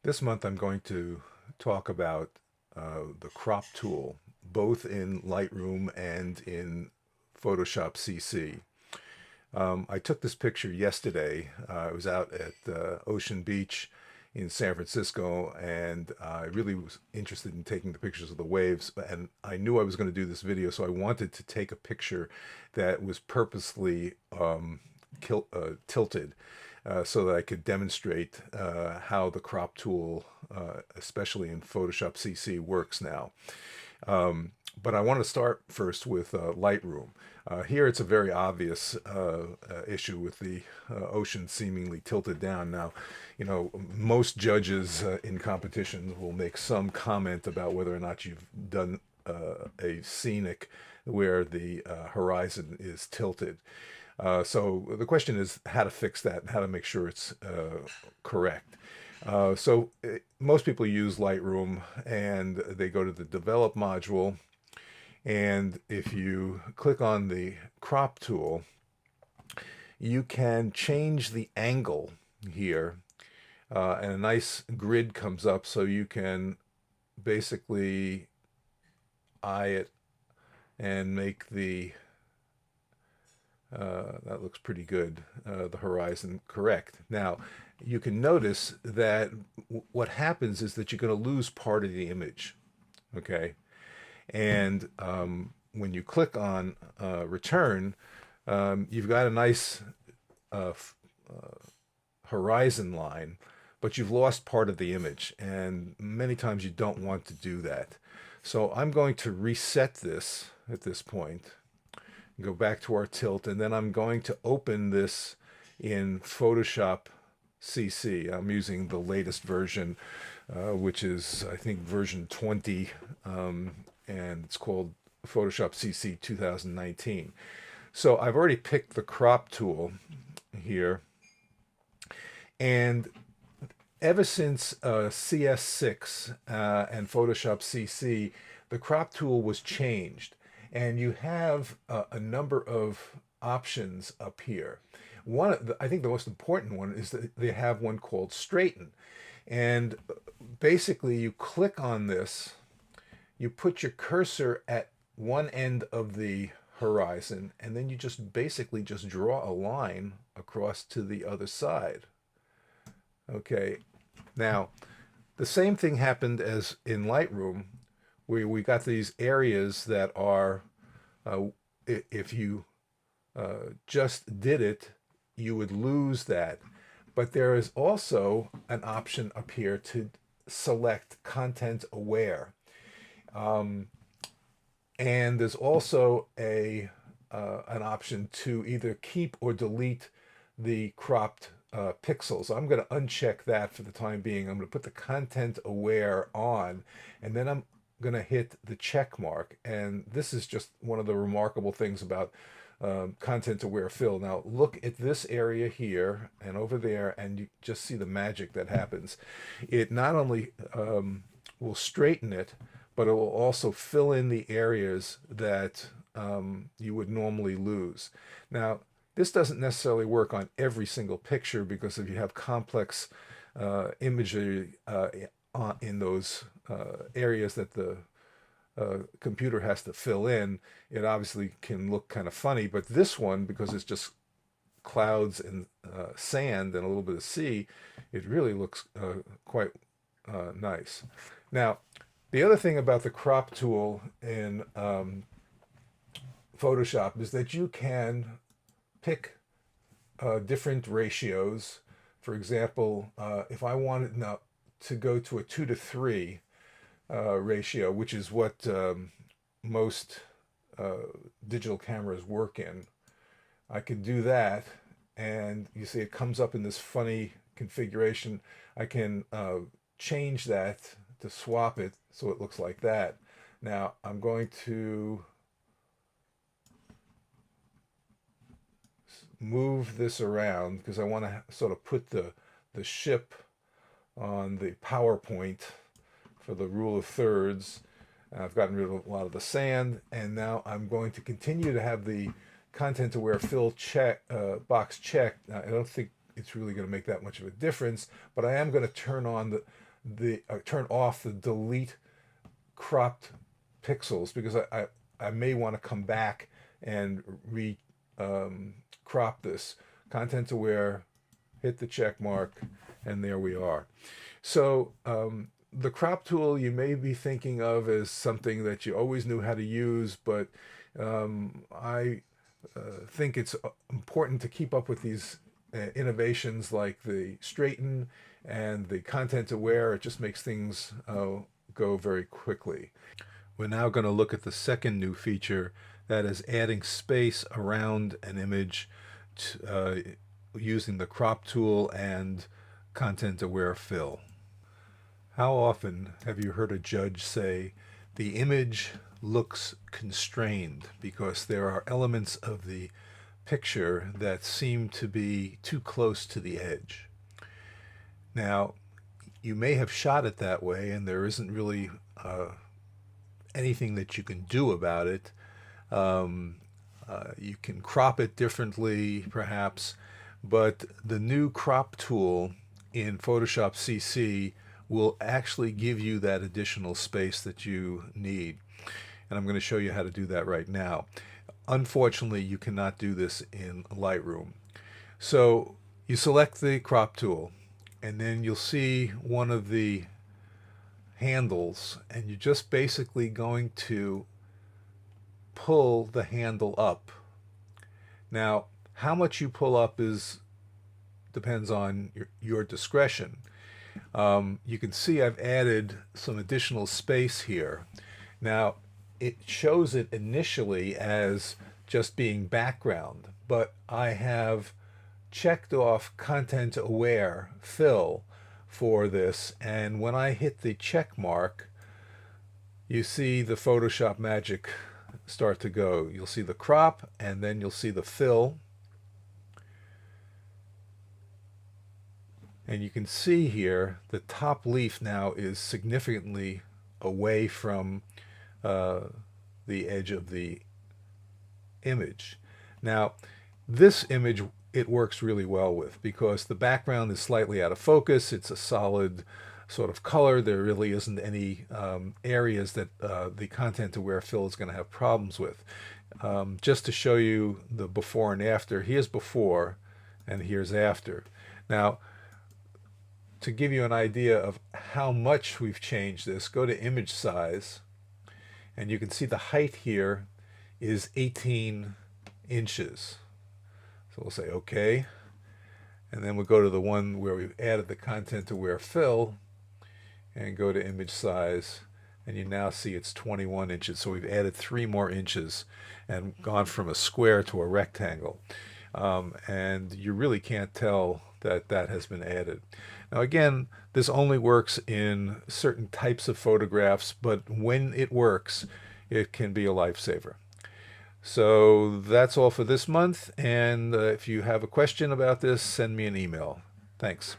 This month I'm going to talk about the crop tool, both in Lightroom and in Photoshop CC. I took this picture yesterday. I was out at Ocean Beach in San Francisco, and I really was interested in taking the pictures of the waves, and I knew I was going to do this video, so I wanted to take a picture that was purposely tilted so that I could demonstrate how the crop tool, especially in Photoshop CC, works now. But I want to start first with Lightroom. Here it's a very obvious issue with the ocean seemingly tilted down. Now, you know, most judges in competitions will make some comment about whether or not you've done a scenic where the horizon is tilted. So the question is how to fix that and how to make sure it's correct. Most people use Lightroom and they go to the develop module, and if you click on the crop tool, you can change the angle here, and a nice grid comes up so you can basically eye it and make the that looks pretty good, the horizon correct. Now, you can notice that what happens is that you're going to lose part of the image, okay? And when you click on return, you've got a nice uh, horizon line, but you've lost part of the image, and many times you don't want to do that. So I'm going to reset this at this point, go back to our tilt, and then I'm going to open this in Photoshop CC. I'm using the latest version, which is, I think, version 20, and it's called Photoshop CC 2019. So I've already picked the crop tool here, and ever since CS6 and Photoshop CC, the crop tool was changed, and you have a number of options up here. I think the most important one is that they have one called straighten, and basically you click on this, you put your cursor at one end of the horizon, and then you just basically just draw a line across to the other side. Okay, now the same thing happened as in Lightroom, where we got these areas that are, uh, if you just did it, you would lose that. But there is also an option up here to select content aware. Um, and there's also an option to either keep or delete the cropped pixels. I'm going to uncheck that for the time being. I'm going to put the content aware on, and then I'm going to hit the check mark. And this is just one of the remarkable things about content aware fill. Now look at this area here and over there, and you just see the magic that happens. It not only will straighten it, but it will also fill in the areas that you would normally lose. Now, this doesn't necessarily work on every single picture, because if you have complex imagery in those areas that the computer has to fill in, it obviously can look kind of funny. But this one, because it's just clouds and sand and a little bit of sea, it really looks quite nice. Now, the other thing about the crop tool in Photoshop is that you can pick different ratios. For example, if I wanted now to go to a 2:3 ratio, which is what most digital cameras work in, I can do that, and you see it comes up in this funny configuration. I can change that to swap it so it looks like that. Now I'm going to move this around because I want to sort of put the ship on the PowerPoint for the rule of thirds. I've gotten rid of a lot of the sand, and now I'm going to continue to have the content aware fill box checked. Now, I don't think it's really going to make that much of a difference, but I am going to turn on turn off the delete cropped pixels, because I may want to come back and crop this. Content aware, hit the check mark, and there we are. So the crop tool you may be thinking of as something that you always knew how to use, but I think it's important to keep up with these innovations like the straighten and the content aware. It just makes things go very quickly. We're now going to look at the second new feature, that is adding space around an image using the crop tool and content aware fill. How often have you heard a judge say the image looks constrained because there are elements of the picture that seem to be too close to the edge? Now, you may have shot it that way and there isn't really anything that you can do about it. You can crop it differently, perhaps, but the new crop tool in Photoshop CC will actually give you that additional space that you need. And I'm going to show you how to do that right now. Unfortunately, you cannot do this in Lightroom. So you select the crop tool, and then you'll see one of the handles, and you're just basically going to pull the handle up. Now, how much you pull up depends on your discretion. You can see I've added some additional space here. Now, it shows it initially as just being background, but I have checked off content aware fill for this, and when I hit the check mark, you see the Photoshop magic start to go. You'll see the crop, and then you'll see the fill. And you can see here the top leaf now is significantly away from the edge of the image. Now, this image it works really well with because the background is slightly out of focus. It's a solid sort of color. There really isn't any areas that the content aware fill is going to have problems with. Just to show you the before and after, here's before and here's after. Now, to give you an idea of how much we've changed this, go to image size, and you can see the height here is 18 inches. So we'll say OK, and then we'll go to the one where we've added the content aware fill and go to image size, and you now see it's 21 inches. So we've added 3 more inches and gone from a square to a rectangle. And you really can't tell that that has been added. Now again, this only works in certain types of photographs, but when it works, it can be a lifesaver. So that's all for this month, and if you have a question about this, send me an email. Thanks.